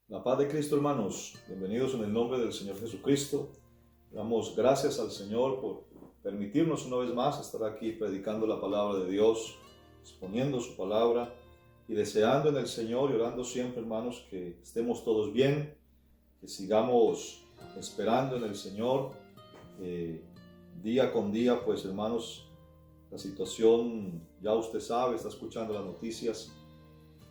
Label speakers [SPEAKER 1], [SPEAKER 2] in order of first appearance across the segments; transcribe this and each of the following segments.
[SPEAKER 1] La paz de Cristo, hermanos. Bienvenidos en el nombre del Señor Jesucristo. Damos gracias al Señor por permitirnos una vez más estar aquí predicando la palabra de Dios, exponiendo su palabra y deseando en el Señor y orando siempre, hermanos, que estemos todos bien, que sigamos esperando en el Señor. Día con día, pues, hermanos, la situación, ya usted sabe, está escuchando las noticias.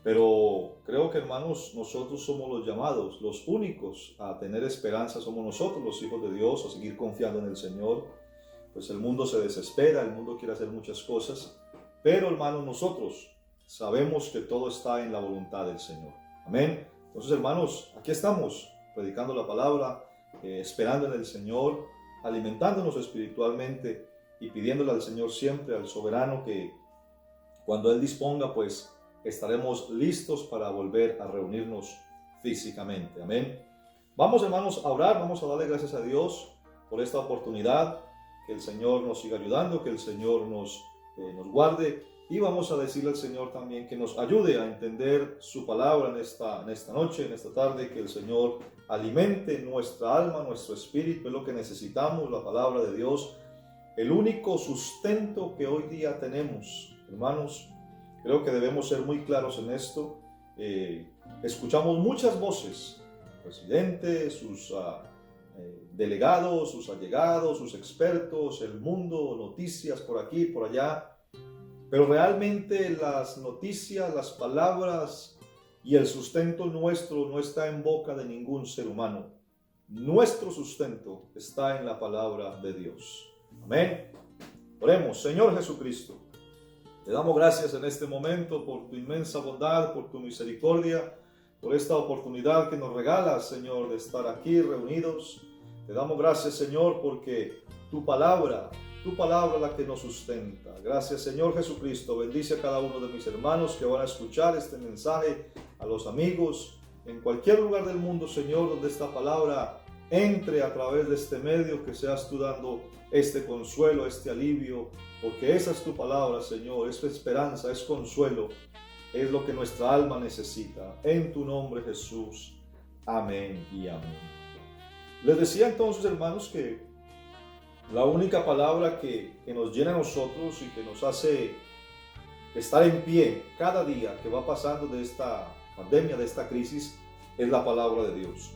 [SPEAKER 1] Pero creo que, hermanos, nosotros somos los llamados, los únicos a tener esperanza somos nosotros, los hijos de Dios, a seguir confiando en el Señor. Pues el mundo se desespera, el mundo quiere hacer muchas cosas, pero, hermanos, nosotros sabemos que todo está en la voluntad del Señor. Amén. Entonces, hermanos, aquí estamos, predicando la palabra, esperando en el Señor, alimentándonos espiritualmente y pidiéndole al Señor siempre, al soberano, que cuando Él disponga, pues, estaremos listos para volver a reunirnos físicamente. Amén. Vamos, hermanos, a orar, vamos a darle gracias a Dios por esta oportunidad, que el Señor nos siga ayudando, que el Señor nos guarde, y vamos a decirle al Señor también que nos ayude a entender su palabra en esta noche, en esta tarde, que el Señor alimente nuestra alma, nuestro espíritu, es lo que necesitamos, la palabra de Dios, el único sustento que hoy día tenemos, hermanos. Creo que debemos ser muy claros en esto. Escuchamos muchas voces, presidentes, sus delegados, sus allegados, sus expertos, el mundo, noticias por aquí, por allá. Pero realmente las noticias, las palabras y el sustento nuestro no está en boca de ningún ser humano. Nuestro sustento está en la palabra de Dios. Amén. Oremos. Señor Jesucristo, te damos gracias en este momento por tu inmensa bondad, por tu misericordia, por esta oportunidad que nos regalas, Señor, de estar aquí reunidos. Te damos gracias, Señor, porque tu palabra la que nos sustenta. Gracias, Señor Jesucristo. Bendice a cada uno de mis hermanos que van a escuchar este mensaje, a los amigos, en cualquier lugar del mundo, Señor, donde esta palabra entre a través de este medio, que seas tú dando este consuelo, este alivio, porque esa es tu palabra, Señor, es esperanza, es consuelo, es lo que nuestra alma necesita. En tu nombre, Jesús. Amén y amén. Les decía entonces, hermanos, que la única palabra que nos llena a nosotros y que nos hace estar en pie cada día que va pasando de esta pandemia, de esta crisis, es la palabra de Dios.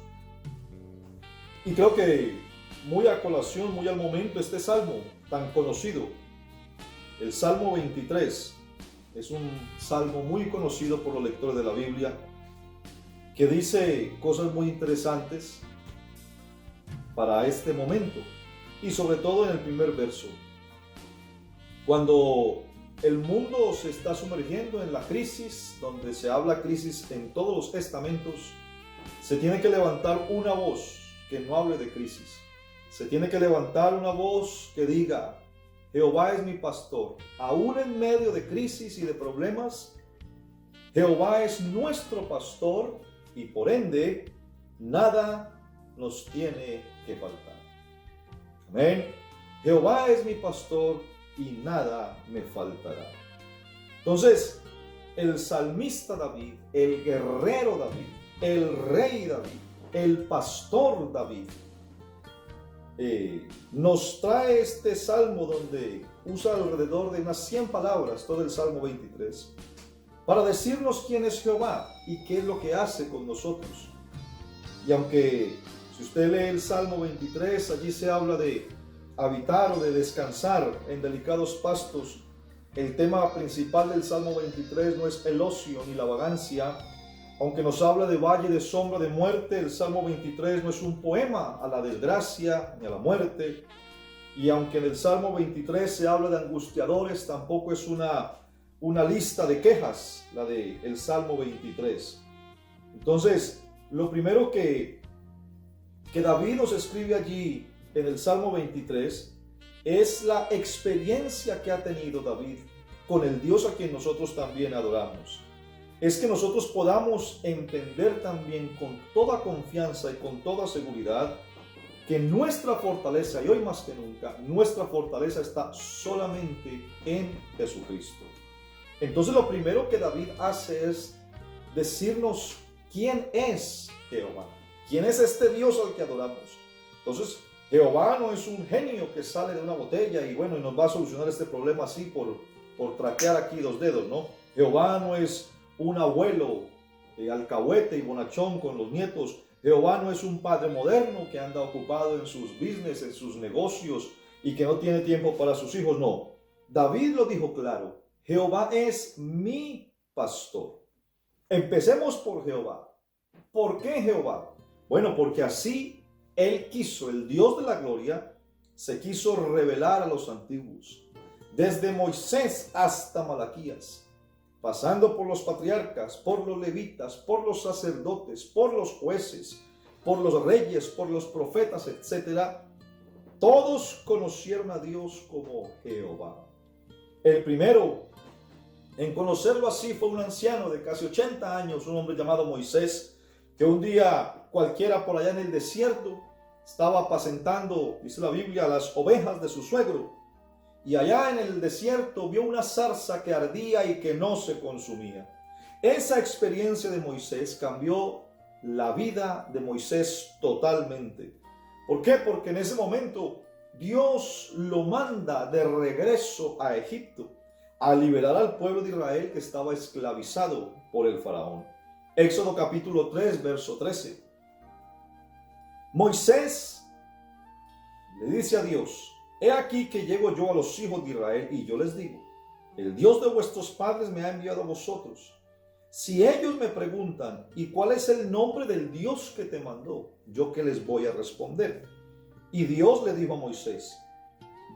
[SPEAKER 1] Y creo que muy a colación, muy al momento, este salmo tan conocido, el Salmo 23, es un salmo muy conocido por los lectores de la Biblia, que dice cosas muy interesantes para este momento, y sobre todo en el primer verso. Cuando el mundo se está sumergiendo en la crisis, donde se habla crisis en todos los estamentos, se tiene que levantar una voz que no hable de crisis. Se tiene que levantar una voz que diga: Jehová es mi pastor. Aún en medio de crisis y de problemas, Jehová es nuestro pastor y por ende nada nos tiene que faltar. Amén. Jehová es mi pastor y nada me faltará. Entonces, el salmista David, el guerrero David, el rey David, el pastor David, nos trae este salmo donde usa alrededor de unas 100 palabras, todo el Salmo 23, para decirnos quién es Jehová y qué es lo que hace con nosotros. Y aunque si usted lee el Salmo 23, allí se habla de habitar o de descansar en delicados pastos, el tema principal del Salmo 23 no es el ocio ni la vagancia. Aunque nos habla de valle de sombra de muerte, el Salmo 23 no es un poema a la desgracia ni a la muerte. Y aunque en el Salmo 23 se habla de angustiadores, tampoco es una lista de quejas, la del Salmo 23. Entonces, lo primero que David nos escribe allí en el Salmo 23 es la experiencia que ha tenido David con el Dios a quien nosotros también adoramos. Es que nosotros podamos entender también con toda confianza y con toda seguridad que nuestra fortaleza, y hoy más que nunca, nuestra fortaleza está solamente en Jesucristo. Entonces lo primero que David hace es decirnos ¿quién es Jehová? ¿Quién es este Dios al que adoramos? Entonces, Jehová no es un genio que sale de una botella y bueno, y nos va a solucionar este problema así por traquear aquí los dedos, ¿no? Jehová no es un abuelo alcahuete y bonachón con los nietos. Jehová no es un padre moderno que anda ocupado en sus business, en sus negocios y que no tiene tiempo para sus hijos. No, David lo dijo claro. Jehová es mi pastor. Empecemos por Jehová. ¿Por qué Jehová? Bueno, porque así Él quiso, el Dios de la gloria, se quiso revelar a los antiguos. Desde Moisés hasta Malaquías, pasando por los patriarcas, por los levitas, por los sacerdotes, por los jueces, por los reyes, por los profetas, etc. Todos conocieron a Dios como Jehová. El primero en conocerlo así fue un anciano de casi 80 años, un hombre llamado Moisés, que un día cualquiera por allá en el desierto estaba apacentando, dice la Biblia, las ovejas de su suegro. Y allá en el desierto vio una zarza que ardía y que no se consumía. Esa experiencia de Moisés cambió la vida de Moisés totalmente. ¿Por qué? Porque en ese momento Dios lo manda de regreso a Egipto a liberar al pueblo de Israel que estaba esclavizado por el faraón. Éxodo capítulo 3, verso 13. Moisés le dice a Dios: he aquí que llego yo a los hijos de Israel y yo les digo: el Dios de vuestros padres me ha enviado a vosotros. Si ellos me preguntan: ¿y cuál es el nombre del Dios que te mandó? ¿Yo qué les voy a responder? Y Dios le dijo a Moisés: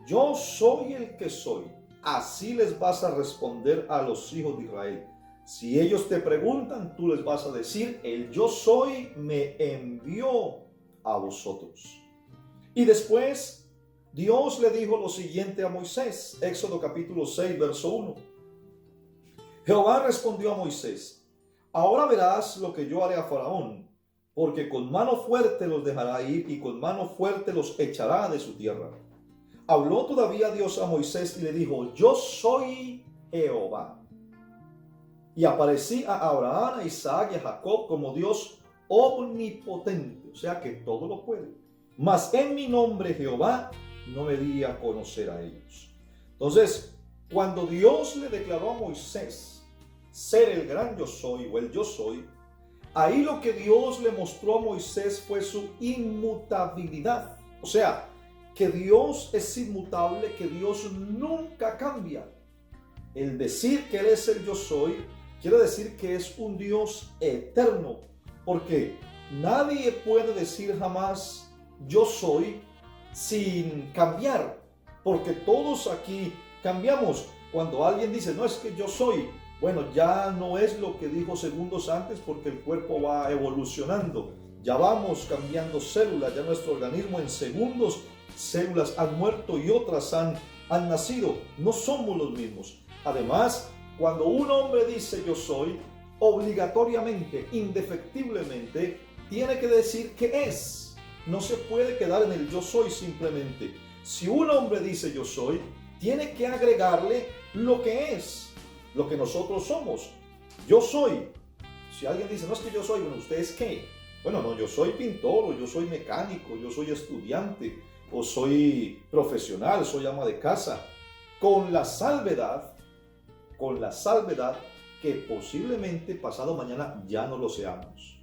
[SPEAKER 1] yo soy el que soy. Así les vas a responder a los hijos de Israel. Si ellos te preguntan, tú les vas a decir: el yo soy me envió a vosotros. Y después Dios le dijo lo siguiente a Moisés, Éxodo capítulo 6, verso 1. Jehová respondió a Moisés: ahora verás lo que yo haré a Faraón, porque con mano fuerte los dejará ir y con mano fuerte los echará de su tierra. Habló todavía Dios a Moisés y le dijo: yo soy Jehová. Y aparecí a Abraham, a Isaac y a Jacob como Dios omnipotente, o sea que todo lo puede. Mas en mi nombre Jehová no me di a conocer a ellos. Entonces, cuando Dios le declaró a Moisés ser el gran yo soy o el yo soy, ahí lo que Dios le mostró a Moisés fue su inmutabilidad. O sea, que Dios es inmutable, que Dios nunca cambia. El decir que Él es el yo soy quiere decir que es un Dios eterno, porque nadie puede decir jamás yo soy sin cambiar, porque todos aquí cambiamos. Cuando alguien dice no es que yo soy, bueno, ya no es lo que dijo segundos antes, porque el cuerpo va evolucionando, ya vamos cambiando células, ya nuestro organismo en segundos, células han muerto y otras han nacido, no somos los mismos. Además, cuando un hombre dice yo soy, obligatoriamente, indefectiblemente, tiene que decir que es. No se puede quedar en el yo soy simplemente. Si un hombre dice yo soy, tiene que agregarle lo que es, lo que nosotros somos. Yo soy. Si alguien dice, no es que yo soy, bueno, ¿usted es qué? Bueno, no, yo soy pintor, o yo soy mecánico, yo soy estudiante, o soy profesional, soy ama de casa. Con la salvedad que posiblemente pasado mañana ya no lo seamos.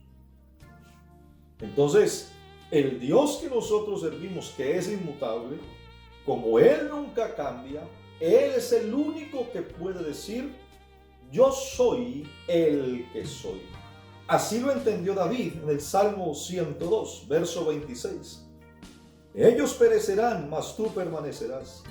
[SPEAKER 1] Entonces, el Dios que nosotros servimos, que es inmutable, como Él nunca cambia, Él es el único que puede decir yo soy el que soy. Así lo entendió David en el Salmo 102, verso 26. Ellos perecerán, mas tú permanecerás.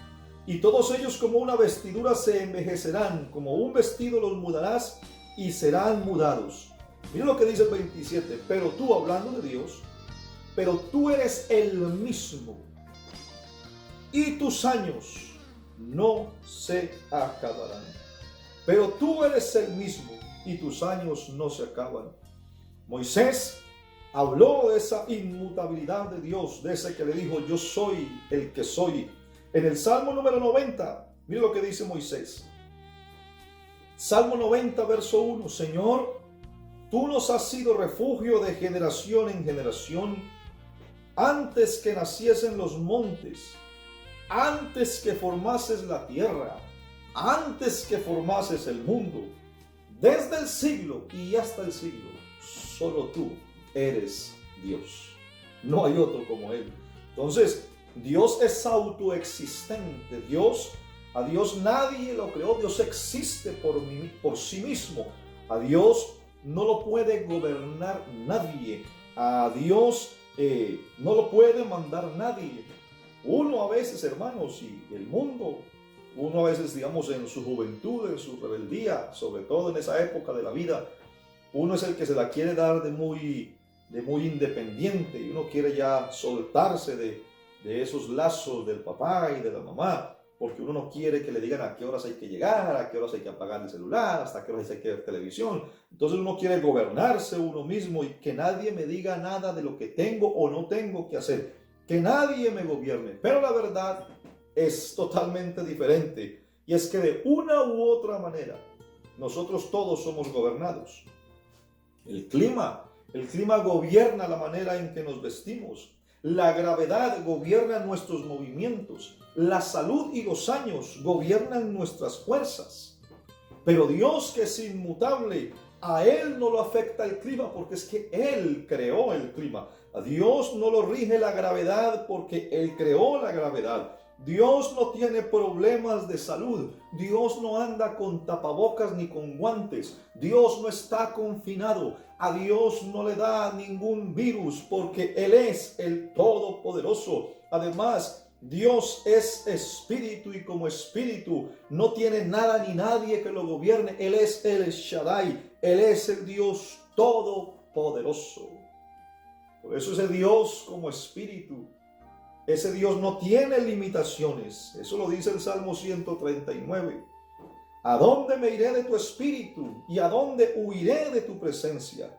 [SPEAKER 1] Y todos ellos como una vestidura se envejecerán, como un vestido los mudarás y serán mudados. Mira lo que dice el 27. Pero tú, hablando de Dios, pero tú eres el mismo, y tus años no se acabarán. Pero tú eres el mismo, y tus años no se acaban. Moisés habló de esa inmutabilidad de Dios, de ese que le dijo, yo soy el que soy. En el Salmo número 90, mira lo que dice Moisés. Salmo 90, verso 1. Señor, Tú nos has sido refugio de generación en generación, antes que naciesen los montes, antes que formases la tierra, antes que formases el mundo, desde el siglo y hasta el siglo, solo tú eres Dios. No hay otro como Él. Entonces, Dios es autoexistente. A Dios nadie lo creó. Dios existe por sí mismo. A Dios no lo puede gobernar nadie. A Dios no lo puede mandar nadie. Uno a veces, hermanos, y el mundo, uno a veces, digamos, en su juventud, en su rebeldía, sobre todo en esa época de la vida, uno es el que se la quiere dar de muy independiente, y uno quiere ya soltarse de esos lazos del papá y de la mamá, porque uno no quiere que le digan a qué horas hay que llegar, a qué horas hay que apagar el celular, hasta qué horas hay que ver televisión. Entonces uno quiere gobernarse uno mismo y que nadie me diga nada de lo que tengo o no tengo que hacer, que nadie me gobierne. Pero la verdad es totalmente diferente, y es que de una u otra manera nosotros todos somos gobernados. El clima gobierna la manera en que nos vestimos. La gravedad gobierna nuestros movimientos. La salud y los años gobiernan nuestras fuerzas. Pero Dios, que es inmutable, a Él no lo afecta el clima, porque es que Él creó el clima. A Dios no lo rige la gravedad, porque Él creó la gravedad. Dios no tiene problemas de salud. Dios no anda con tapabocas ni con guantes. Dios no está confinado. A Dios no le da ningún virus, porque Él es el Todopoderoso. Además, Dios es espíritu, y como espíritu no tiene nada ni nadie que lo gobierne. Él es el Shaddai. Él es el Dios Todopoderoso. Por eso ese Dios como espíritu, ese Dios no tiene limitaciones. Eso lo dice el Salmo 139. ¿A dónde me iré de tu espíritu? ¿Y a dónde huiré de tu presencia?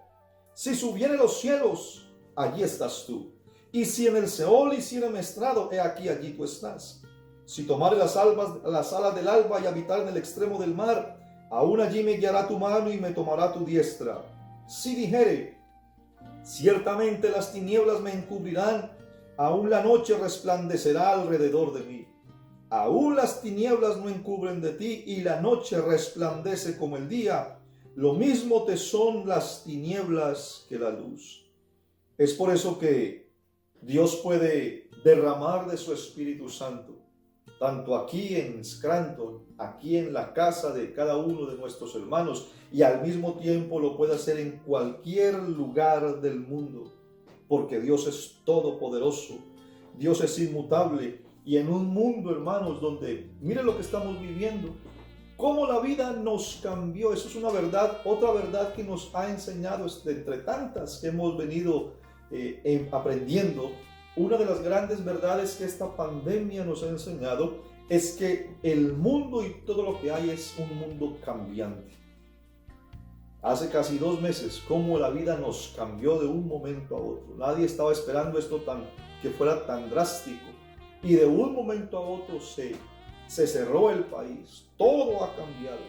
[SPEAKER 1] Si subiere los cielos, allí estás tú. Y si en el Seol hiciere estrado, he aquí, allí tú estás. Si tomare las alas del alba y habitar en el extremo del mar, aún allí me guiará tu mano y me tomará tu diestra. Si dijere, ciertamente las tinieblas me encubrirán, aún la noche resplandecerá alrededor de mí. Aún las tinieblas no encubren de ti, y la noche resplandece como el día. Lo mismo te son las tinieblas que la luz. Es por eso que Dios puede derramar de su Espíritu Santo, tanto aquí en Scranton, aquí en la casa de cada uno de nuestros hermanos, y al mismo tiempo lo puede hacer en cualquier lugar del mundo, porque Dios es todopoderoso, Dios es inmutable. Y en un mundo, hermanos, donde, miren lo que estamos viviendo, cómo la vida nos cambió. Eso es una verdad, otra verdad que nos ha enseñado, entre tantas que hemos venido aprendiendo. Una de las grandes verdades que esta pandemia nos ha enseñado es que el mundo y todo lo que hay es un mundo cambiante. Hace casi 2 meses, cómo la vida nos cambió de un momento a otro. Nadie estaba esperando esto que fuera tan drástico. Y de un momento a otro se cerró el país. Todo ha cambiado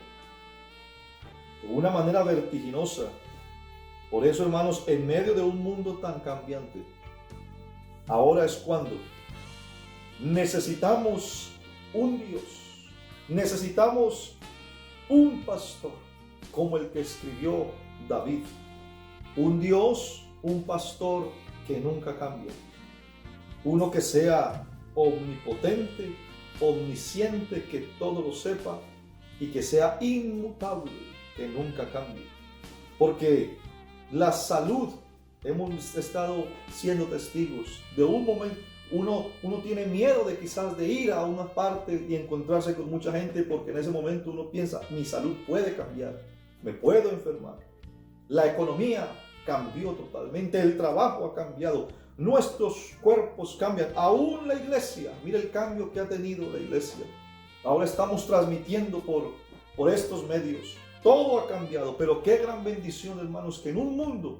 [SPEAKER 1] de una manera vertiginosa. Por eso, hermanos, en medio de un mundo tan cambiante, ahora es cuando necesitamos un Dios, necesitamos un pastor como el que escribió David. Un Dios, un pastor que nunca cambia. Uno que sea omnipotente, omnisciente, que todo lo sepa, y que sea inmutable, que nunca cambie. Porque la salud, hemos estado siendo testigos de un momento, uno tiene miedo de quizás de ir a una parte y encontrarse con mucha gente, porque en ese momento uno piensa, mi salud puede cambiar, me puedo enfermar. La economía cambió totalmente, el trabajo ha cambiado, nuestros cuerpos cambian, aún la iglesia, mira el cambio que ha tenido la iglesia. Ahora estamos transmitiendo por estos medios, todo ha cambiado, pero qué gran bendición, hermanos, que en un mundo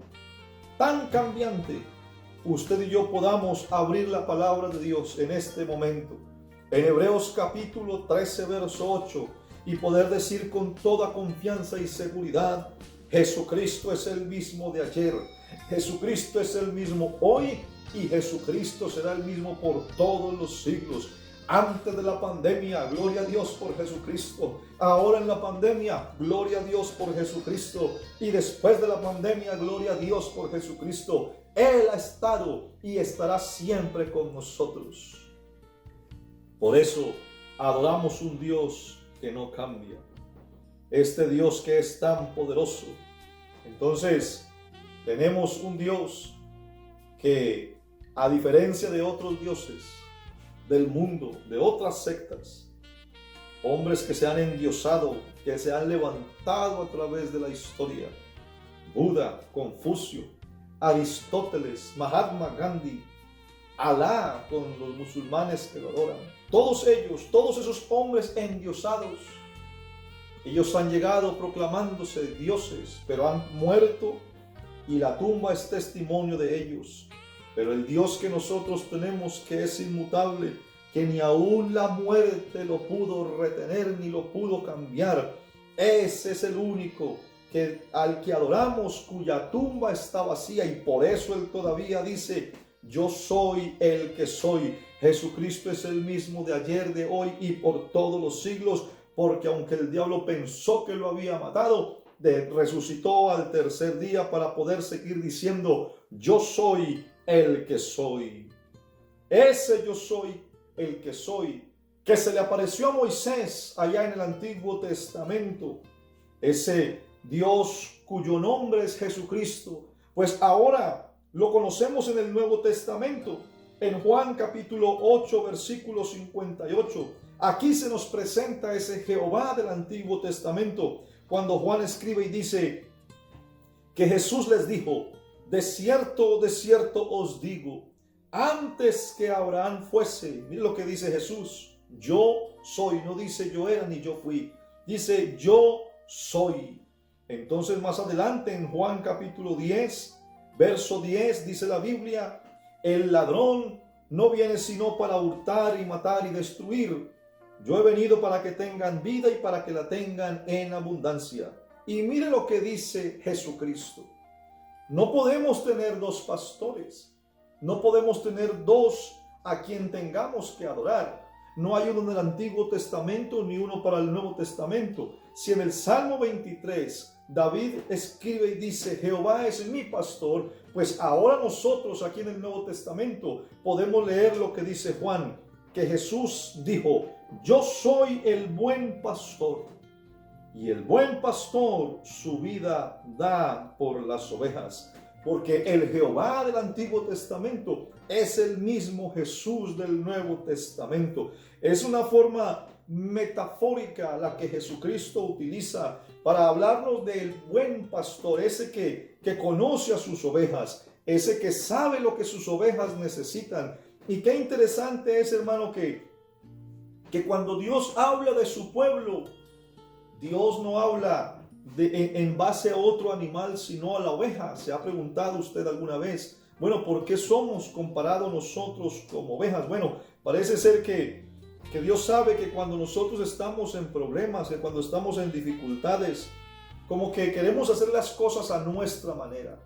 [SPEAKER 1] tan cambiante, usted y yo podamos abrir la palabra de Dios en este momento, en Hebreos capítulo 13, verso 8, y poder decir con toda confianza y seguridad, Jesucristo es el mismo de ayer, Jesucristo es el mismo hoy y Jesucristo será el mismo por todos los siglos. Antes de la pandemia, gloria a Dios por Jesucristo. Ahora en la pandemia, gloria a Dios por Jesucristo. Y después de la pandemia, gloria a Dios por Jesucristo. Él ha estado y estará siempre con nosotros. Por eso adoramos un Dios que no cambia. Este Dios que es tan poderoso. Entonces, tenemos un Dios que, a diferencia de otros dioses del mundo, de otras sectas, hombres que se han endiosado, que se han levantado a través de la historia, Buda, Confucio, Aristóteles, Mahatma Gandhi, Alá con los musulmanes que lo adoran, todos ellos, todos esos hombres endiosados, ellos han llegado proclamándose dioses, pero han muerto y la tumba es testimonio de ellos. Pero el Dios que nosotros tenemos, que es inmutable, que ni aún la muerte lo pudo retener ni lo pudo cambiar, ese es el único al que adoramos, cuya tumba está vacía, y por eso Él todavía dice: yo soy el que soy. Jesucristo es el mismo de ayer, de hoy y por todos los siglos, porque aunque el diablo pensó que lo había matado, resucitó al tercer día para poder seguir diciendo: yo soy el que soy. Ese yo soy el que soy, que se le apareció a Moisés allá en el Antiguo Testamento, ese Dios cuyo nombre es Jesucristo, pues ahora lo conocemos en el Nuevo Testamento. En Juan capítulo 8, versículo 58, aquí se nos presenta ese Jehová del Antiguo Testamento, cuando Juan escribe y dice que Jesús les dijo: de cierto os digo, antes que Abraham fuese, mire lo que dice Jesús, yo soy, no dice yo era ni yo fui, dice yo soy. Entonces más adelante en Juan capítulo 10, verso 10, dice la Biblia: el ladrón no viene sino para hurtar y matar y destruir. Yo he venido para que tengan vida y para que la tengan en abundancia. Y mire lo que dice Jesucristo: no podemos tener dos pastores, no podemos tener dos a quien tengamos que adorar. No hay uno en el Antiguo Testamento ni uno para el Nuevo Testamento. Si en el Salmo 23 David escribe y dice: Jehová es mi pastor, pues ahora nosotros aquí en el Nuevo Testamento podemos leer lo que dice Juan, que Jesús dijo: yo soy el buen pastor, y el buen pastor su vida da por las ovejas. Porque el Jehová del Antiguo Testamento es el mismo Jesús del Nuevo Testamento. Es una forma metafórica la que Jesucristo utiliza para hablarnos del buen pastor, ese que conoce a sus ovejas, ese que sabe lo que sus ovejas necesitan. Y qué interesante es, hermano, que cuando Dios habla de su pueblo, Dios no habla en base a otro animal, sino a la oveja. ¿Se ha preguntado usted alguna vez, bueno, por qué somos comparados nosotros como ovejas? Bueno, parece ser que Dios sabe que cuando nosotros estamos en problemas, que cuando estamos en dificultades, como que queremos hacer las cosas a nuestra manera.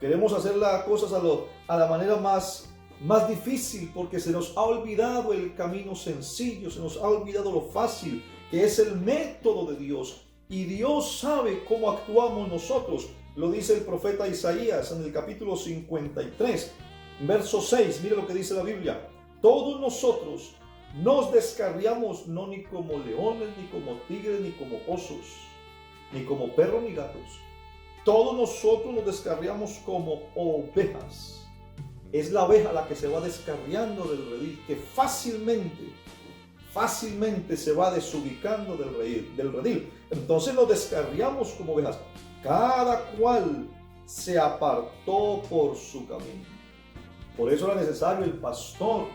[SPEAKER 1] Queremos hacer las cosas a la manera más difícil, porque se nos ha olvidado el camino sencillo, se nos ha olvidado lo fácil, que es el método de Dios. Y Dios sabe cómo actuamos nosotros. Lo dice el profeta Isaías en el capítulo 53, verso 6. Mire lo que dice la Biblia: todos nosotros nos descarriamos, no ni como leones, ni como tigres, ni como osos, ni como perros, ni gatos. Todos nosotros nos descarriamos como ovejas. Es la oveja la que se va descarriando del redil, que fácilmente se va desubicando del redil. Entonces nos descarriamos como ovejas. Cada cual se apartó por su camino. Por eso era necesario el pastor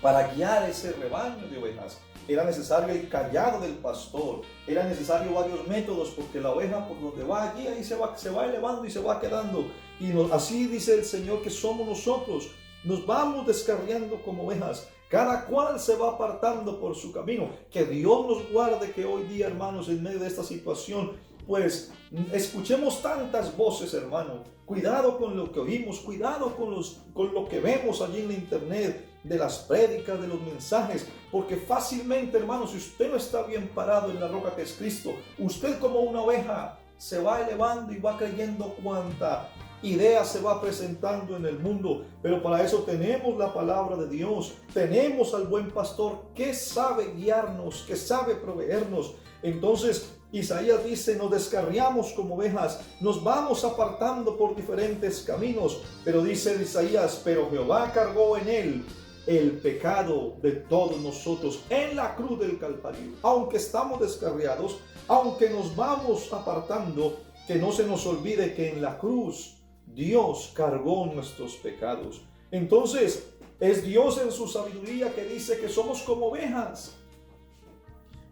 [SPEAKER 1] para guiar ese rebaño de ovejas. Era necesario el cayado del pastor. Era necesario varios métodos, porque la oveja por donde va allí, ahí se va elevando y se va quedando. Y así dice el Señor que somos nosotros. Nos vamos descarriando como ovejas. Cada cual se va apartando por su camino. Que Dios nos guarde que hoy día, hermanos, en medio de esta situación, pues escuchemos tantas voces, hermano. Cuidado con lo que oímos, cuidado con lo que vemos allí en la internet, de las prédicas, de los mensajes, porque fácilmente, hermano, si usted no está bien parado en la roca que es Cristo, usted como una oveja se va elevando y va creyendo cuanta idea se va presentando en el mundo. Pero para eso tenemos la palabra de Dios, tenemos al buen pastor que sabe guiarnos, que sabe proveernos. Entonces Isaías dice: nos descarriamos como ovejas, nos vamos apartando por diferentes caminos. Pero dice Isaías: pero Jehová cargó en él el pecado de todos nosotros en la cruz del Calvario. Aunque estamos descarriados, aunque nos vamos apartando, que no se nos olvide que en la cruz Dios cargó nuestros pecados. Entonces es Dios en su sabiduría que dice que somos como ovejas,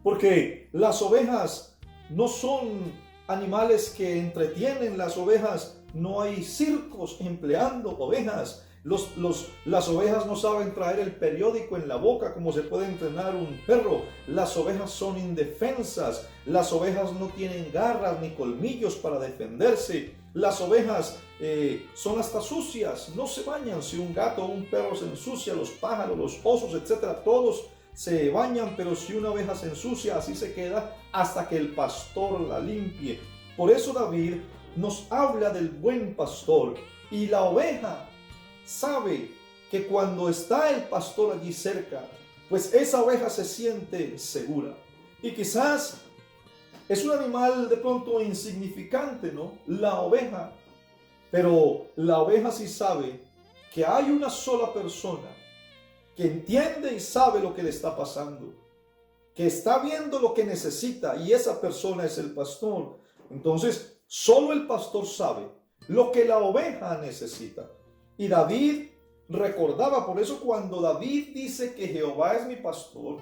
[SPEAKER 1] porque las ovejas no son animales que entretienen. Las ovejas, no hay circos empleando ovejas. Las ovejas no saben traer el periódico en la boca como se puede entrenar un perro. Las ovejas son indefensas. Las ovejas no tienen garras ni colmillos para defenderse. Las ovejas son hasta sucias, no se bañan. Si un gato o un perro se ensucia, los pájaros, los osos, etcétera, todos se bañan, pero si una oveja se ensucia, así se queda hasta que el pastor la limpie. Por eso David nos habla del buen pastor, y la oveja sabe que cuando está el pastor allí cerca, pues esa oveja se siente segura. Y quizás es un animal de pronto insignificante, ¿no? La oveja. Pero la oveja sí sabe que hay una sola persona que entiende y sabe lo que le está pasando, que está viendo lo que necesita, y esa persona es el pastor. Entonces, solo el pastor sabe lo que la oveja necesita. Y David recordaba, por eso cuando David dice que Jehová es mi pastor,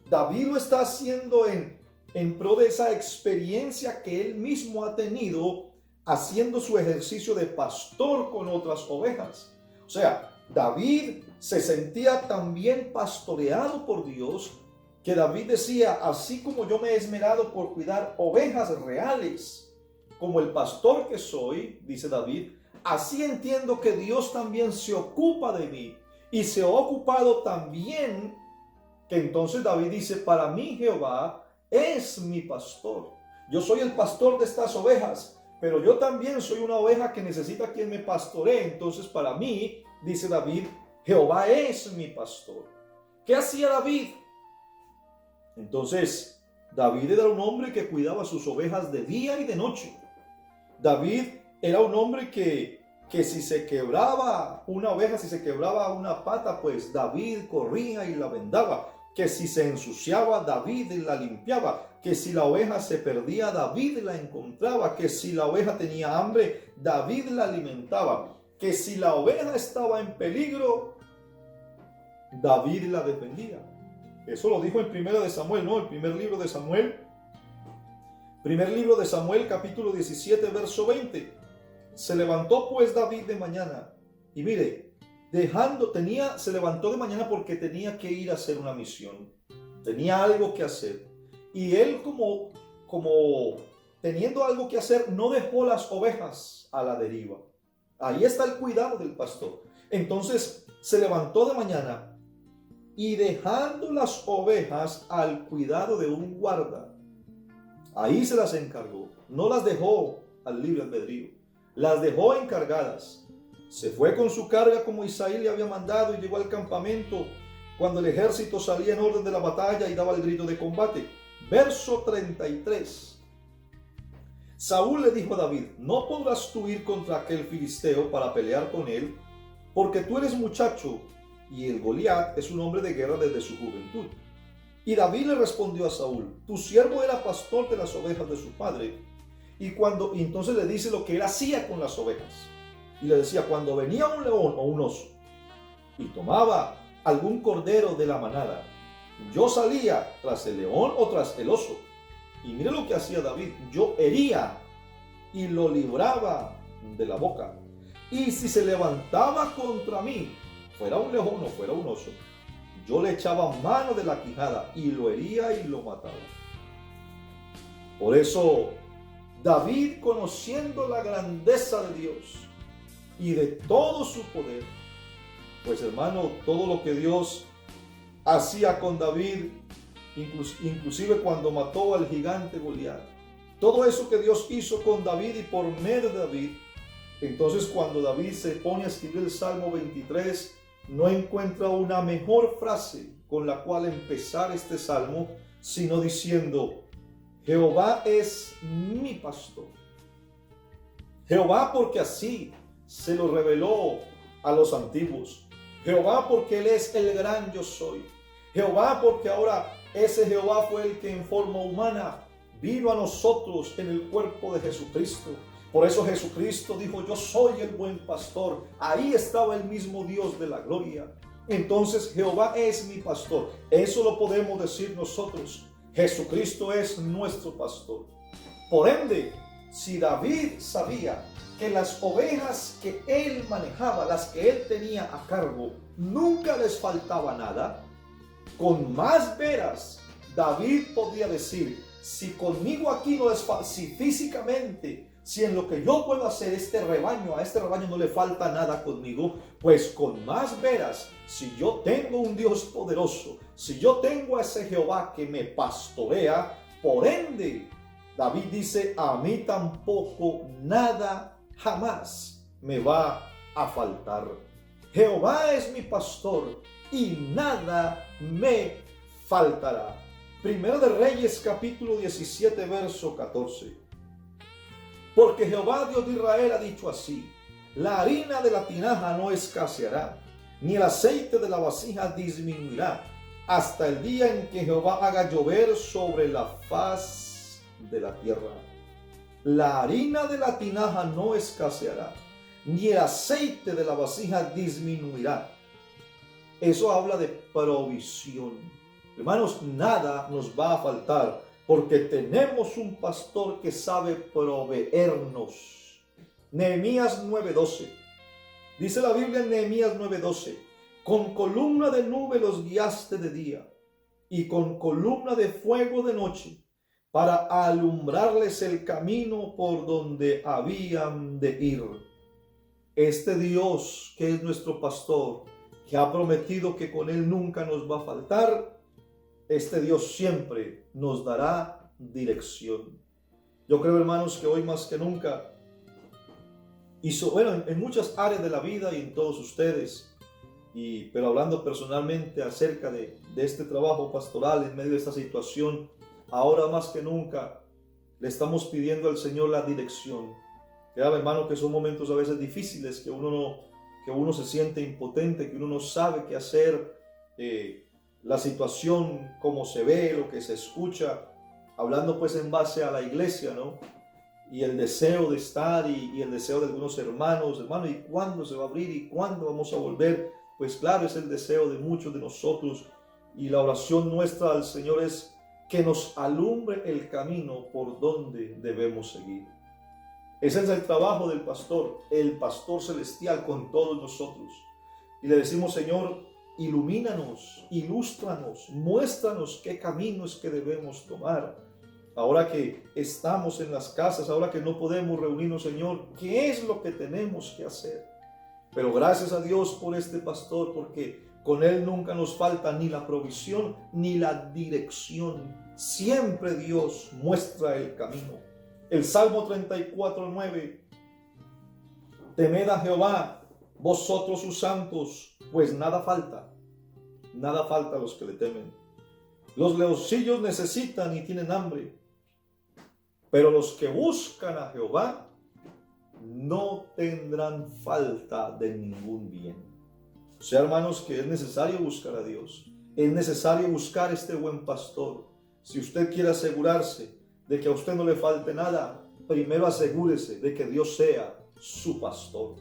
[SPEAKER 1] David lo está haciendo en pro de esa experiencia que él mismo ha tenido haciendo su ejercicio de pastor con otras ovejas. O sea, David se sentía tan bien pastoreado por Dios que David decía: así como yo me he esmerado por cuidar ovejas reales, como el pastor que soy, dice David, así entiendo que Dios también se ocupa de mí, y se ha ocupado también, que entonces David dice: para mí Jehová es mi pastor. Yo soy el pastor de estas ovejas, pero yo también soy una oveja que necesita quien me pastoree. Entonces para mí, dice David, Jehová es mi pastor. ¿Qué hacía David? Entonces, David era un hombre que cuidaba sus ovejas de día y de noche. David era un hombre que si se quebraba una oveja, si se quebraba una pata, pues David corría y la vendaba. Que si se ensuciaba, David la limpiaba. Que si la oveja se perdía, David la encontraba. Que si la oveja tenía hambre, David la alimentaba. Que si la oveja estaba en peligro, David la defendía. Eso lo dijo en Primera de Samuel, ¿no? El primer libro de Samuel. Primer libro de Samuel, capítulo 17, verso 20. Se levantó pues David de mañana. Y mire, se levantó de mañana porque tenía que ir a hacer una misión. Tenía algo que hacer. Y él como teniendo algo que hacer, no dejó las ovejas a la deriva. Ahí está el cuidado del pastor. Entonces se levantó de mañana y dejando las ovejas al cuidado de un guarda, ahí se las encargó. No las dejó al libre albedrío, las dejó encargadas. Se fue con su carga como Isaí le había mandado y llegó al campamento cuando el ejército salía en orden de la batalla y daba el grito de combate. Verso 33. Saúl le dijo a David: no podrás tú ir contra aquel filisteo para pelear con él, porque tú eres muchacho y el Goliat es un hombre de guerra desde su juventud. Y David le respondió a Saúl: tu siervo era pastor de las ovejas de su padre. Y entonces le dice lo que él hacía con las ovejas. Y le decía: cuando venía un león o un oso y tomaba algún cordero de la manada, yo salía tras el león o tras el oso. Y mire lo que hacía David: yo hería y lo libraba de la boca. Y si se levantaba contra mí, fuera un león o fuera un oso, yo le echaba mano de la quijada y lo hería y lo mataba. Por eso David, conociendo la grandeza de Dios y de todo su poder, pues hermano, todo lo que Dios hacía con David, inclusive cuando mató al gigante Goliat, todo eso que Dios hizo con David y por medio de David, entonces cuando David se pone a escribir el Salmo 23, no encuentra una mejor frase con la cual empezar este salmo, sino diciendo: Jehová es mi pastor. Jehová, porque así se lo reveló a los antiguos. Jehová, porque Él es el gran yo soy. Jehová, porque ahora ese Jehová fue el que en forma humana vino a nosotros en el cuerpo de Jesucristo. Por eso Jesucristo dijo: yo soy el buen pastor. Ahí estaba el mismo Dios de la gloria. Entonces Jehová es mi pastor. Eso lo podemos decir nosotros. Jesucristo es nuestro pastor. Por ende, si David sabía que las ovejas que él manejaba, las que él tenía a cargo, nunca les faltaba nada, con más veras David podría decir: si conmigo aquí no les falta, si físicamente, si en lo que yo puedo hacer a este rebaño no le falta nada conmigo, pues con más veras, si yo tengo un Dios poderoso, si yo tengo a ese Jehová que me pastorea, por ende, David dice: a mí tampoco nada jamás me va a faltar. Jehová es mi pastor y nada me faltará. Primero de Reyes, capítulo 17, verso 14. Porque Jehová Dios de Israel ha dicho así: la harina de la tinaja no escaseará, ni el aceite de la vasija disminuirá, hasta el día en que Jehová haga llover sobre la faz de la tierra. La harina de la tinaja no escaseará, ni el aceite de la vasija disminuirá. Eso habla de provisión. Hermanos, nada nos va a faltar, porque tenemos un pastor que sabe proveernos. Nehemías 9:12. Dice la Biblia en Nehemías 9:12: con columna de nube los guiaste de día, y con columna de fuego de noche, para alumbrarles el camino por donde habían de ir. Este Dios que es nuestro pastor, que ha prometido que con Él nunca nos va a faltar, este Dios siempre nos dará dirección. Yo creo, hermanos, que hoy más que nunca, en muchas áreas de la vida y en todos ustedes, pero hablando personalmente acerca de este trabajo pastoral en medio de esta situación, ahora más que nunca le estamos pidiendo al Señor la dirección. Claro, hermano, que son momentos a veces difíciles, que uno se siente impotente, que uno no sabe qué hacer, la situación, como se ve, lo que se escucha, hablando pues en base a la iglesia, ¿no? Y el deseo de estar y el deseo de algunos hermanos, ¿y cuándo se va a abrir y cuándo vamos a volver? Pues claro, es el deseo de muchos de nosotros, y la oración nuestra al Señor es que nos alumbre el camino por donde debemos seguir. Ese es el trabajo del pastor, el pastor celestial con todos nosotros. Y le decimos: Señor, ilumínanos, ilústranos, muéstranos qué caminos que debemos tomar. Ahora que estamos en las casas, ahora que no podemos reunirnos, Señor, ¿qué es lo que tenemos que hacer? Pero gracias a Dios por este pastor, porque con él nunca nos falta ni la provisión ni la dirección. Siempre Dios muestra el camino. El Salmo 34:9: temed a Jehová, vosotros sus santos, pues nada falta a los que le temen. Los leoncillos necesitan y tienen hambre, pero los que buscan a Jehová no tendrán falta de ningún bien. O sea, hermanos, que es necesario buscar a Dios, es necesario buscar este buen pastor. Si usted quiere asegurarse de que a usted no le falte nada, primero asegúrese de que Dios sea su pastor,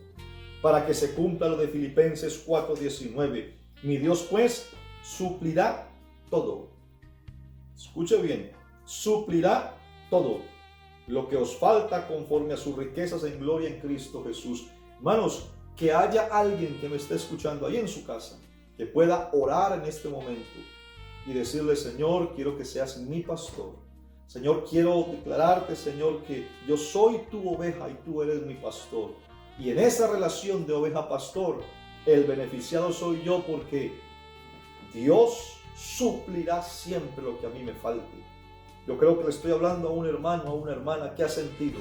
[SPEAKER 1] para que se cumpla lo de Filipenses 4:19. Mi Dios pues suplirá todo. Escuche bien: suplirá todo lo que os falta conforme a sus riquezas en gloria en Cristo Jesús. Hermanos, que haya alguien que me esté escuchando ahí en su casa, que pueda orar en este momento y decirle: Señor, quiero que seas mi pastor. Señor, quiero declararte, Señor, que yo soy tu oveja y tú eres mi pastor. Y en esa relación de oveja-pastor, el beneficiado soy yo, porque Dios suplirá siempre lo que a mí me falte. Yo creo que le estoy hablando a un hermano, a una hermana que ha sentido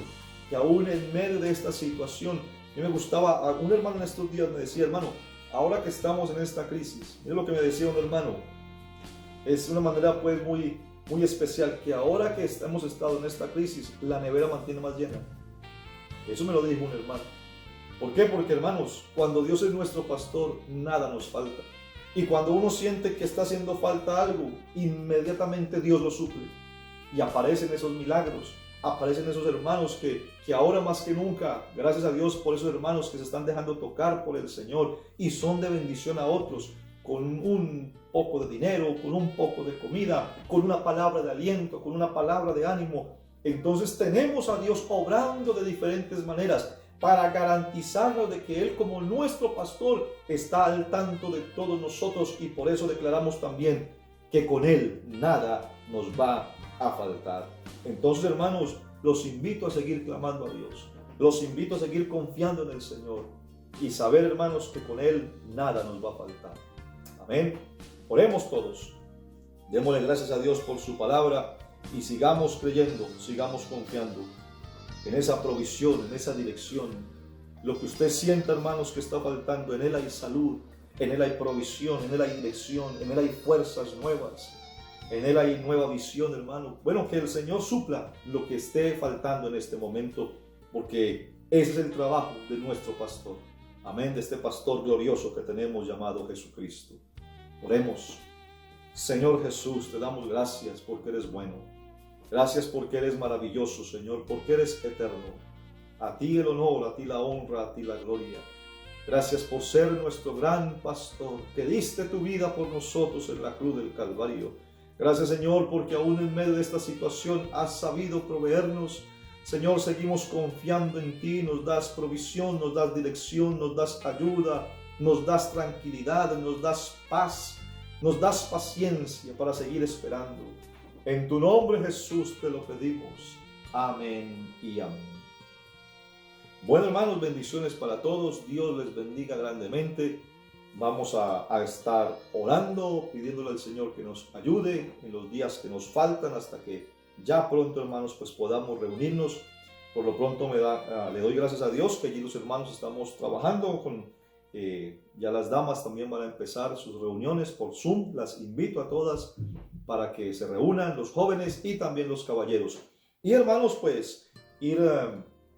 [SPEAKER 1] que aún en medio de esta situación, a mí me gustaba, un hermano en estos días me decía, hermano, ahora que estamos en esta crisis, mire lo que me decía un hermano, es una manera pues muy especial, que ahora que hemos estado en esta crisis, la nevera mantiene más llena. Eso me lo dijo un hermano. ¿Por qué? Porque, hermanos, cuando Dios es nuestro pastor, nada nos falta. Y cuando uno siente que está haciendo falta algo, inmediatamente Dios lo suple. Y aparecen esos milagros, aparecen esos hermanos que ahora más que nunca, gracias a Dios por esos hermanos que se están dejando tocar por el Señor y son de bendición a otros, con un poco de dinero, con un poco de comida, con una palabra de aliento, con una palabra de ánimo. Entonces tenemos a Dios obrando de diferentes maneras para garantizarnos de que Él, como nuestro pastor, está al tanto de todos nosotros, y por eso declaramos también que con Él nada nos va a faltar. Entonces, hermanos, los invito a seguir clamando a Dios, los invito a seguir confiando en el Señor y saber, hermanos, que con Él nada nos va a faltar. Amén. Oremos todos. Démosle gracias a Dios por su palabra y sigamos creyendo, sigamos confiando en esa provisión, en esa dirección. Lo que usted sienta, hermanos, que está faltando, en Él hay salud, en Él hay provisión, en Él hay dirección, en Él hay fuerzas nuevas, en Él hay nueva visión, hermano. Bueno, que el Señor supla lo que esté faltando en este momento, porque ese es el trabajo de nuestro pastor. Amén, de este pastor glorioso que tenemos llamado Jesucristo. Oremos. Señor Jesús, te damos gracias porque eres bueno. Gracias porque eres maravilloso, Señor, porque eres eterno. A ti el honor, a ti la honra, a ti la gloria. Gracias por ser nuestro gran pastor, que diste tu vida por nosotros en la cruz del Calvario. Gracias, Señor, porque aún en medio de esta situación has sabido proveernos. Señor, seguimos confiando en ti, nos das provisión, nos das dirección, nos das ayuda, nos das tranquilidad, nos das paz, nos das paciencia para seguir esperando. En tu nombre, Jesús, te lo pedimos. Amén y amén. Bueno, hermanos, bendiciones para todos. Dios les bendiga grandemente. Vamos a estar orando, pidiéndole al Señor que nos ayude en los días que nos faltan, hasta que ya pronto, hermanos, pues podamos reunirnos. Por lo pronto le doy gracias a Dios que allí los hermanos estamos trabajando con ya las damas también van a empezar sus reuniones por Zoom. Las invito a todas para que se reúnan, los jóvenes y también los caballeros. Y, hermanos, pues ir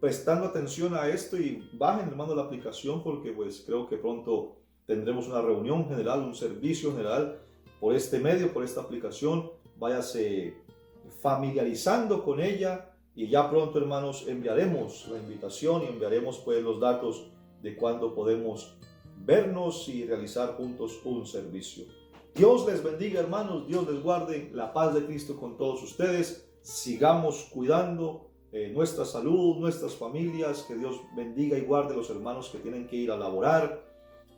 [SPEAKER 1] prestando atención a esto, y bajen, hermanos, la aplicación, porque pues creo que pronto tendremos una reunión general, un servicio general por este medio, por esta aplicación. Váyase familiarizando con ella y ya pronto, hermanos, enviaremos la invitación y enviaremos pues los datos de cuándo podemos vernos y realizar juntos un servicio. Dios les bendiga, hermanos, Dios les guarde, la paz de Cristo con todos ustedes. Sigamos cuidando nuestra salud, nuestras familias, que Dios bendiga y guarde a los hermanos que tienen que ir a laborar,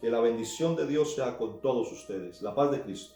[SPEAKER 1] que la bendición de Dios sea con todos ustedes. La paz de Cristo.